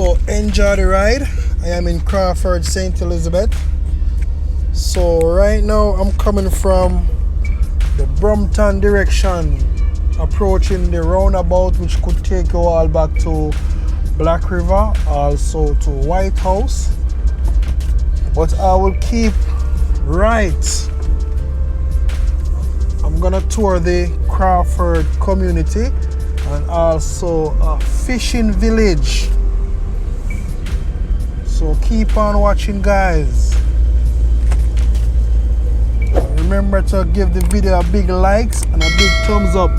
So enjoy the ride. I am in Crawford, St. Elizabeth. So right now I'm coming from the Brompton direction, approaching the roundabout which could take you all back to Black River, also to White House. But I will keep right. I'm gonna tour the Crawford community and also a fishing village. So keep on watching, guys. Remember to give the video a big likes and a big thumbs up.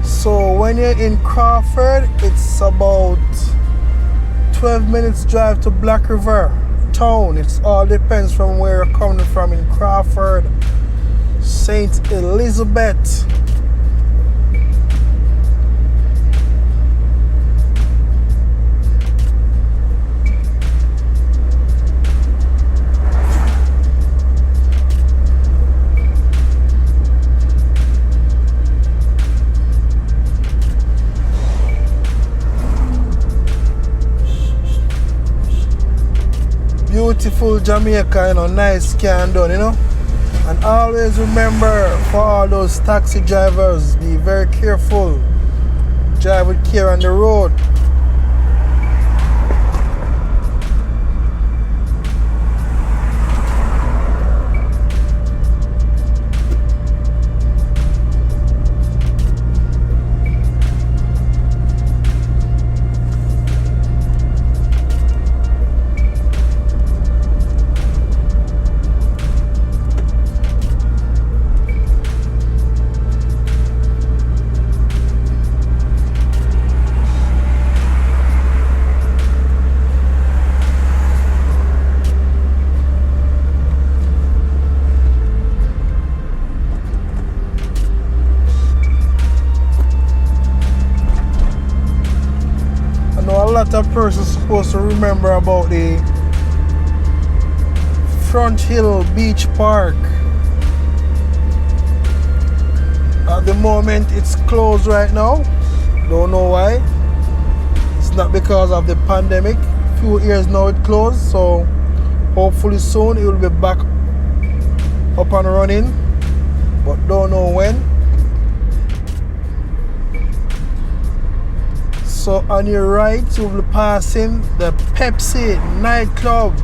So when you're in Crawford, it's about 12 minutes drive to Black River town. It all depends from where you're coming from in Crawford, St. Elizabeth. Beautiful Jamaica, nice can done, And always remember, for all those taxi drivers, be very careful. Drive with care on the road. A lot of persons supposed to remember about the Front Hill Beach Park. At the moment it's closed right now. Don't know why. It's not because of the pandemic. Few years now it closed, so hopefully soon it will be back up and running, but don't know when. So on your right, you will be passing the Pepsi nightclub.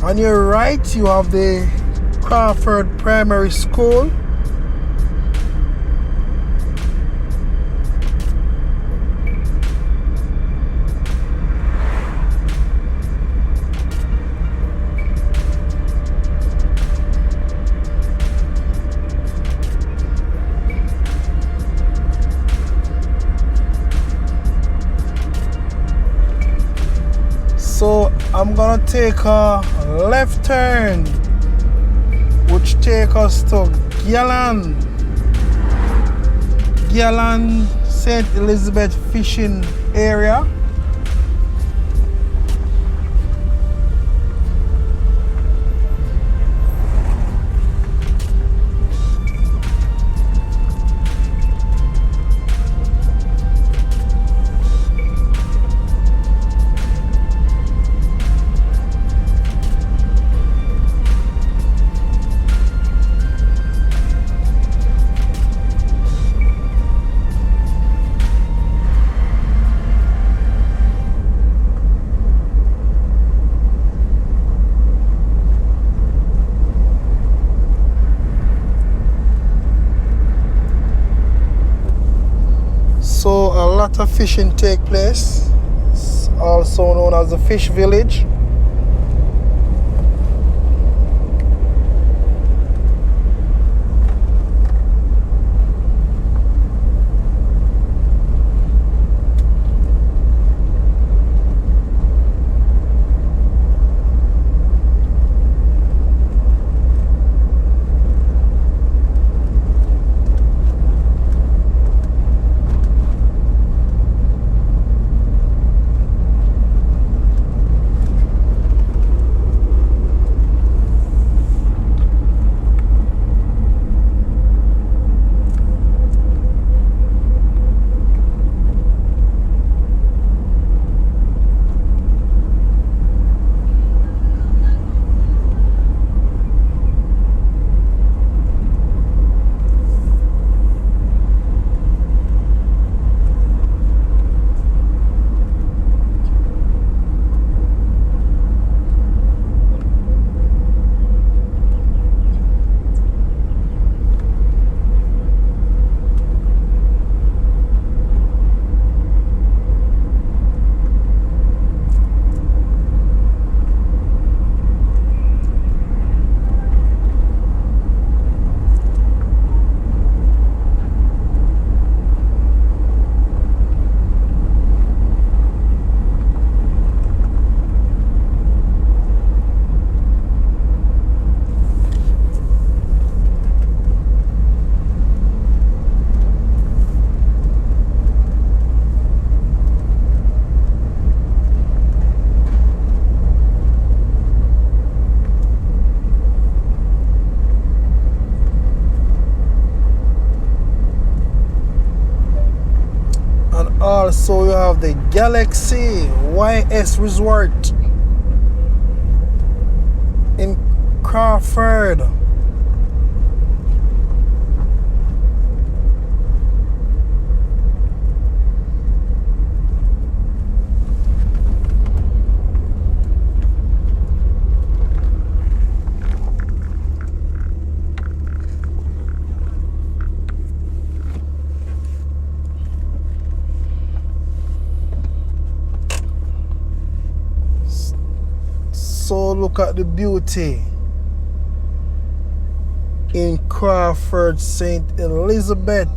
On your right, you have the Crawford Primary School. So I'm gonna take a left turn, which take us to Gillan, St. Elizabeth fishing area. lot of fishing take place. It's also known as the Fish Village. Also, you have the Galaxy YS Resort in Crawford. So look at the beauty in Crawford, St. Elizabeth.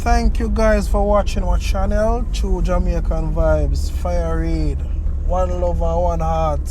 Thank you guys for watching my channel. True Jamaican Vibes, Fire Raid, one love and one heart.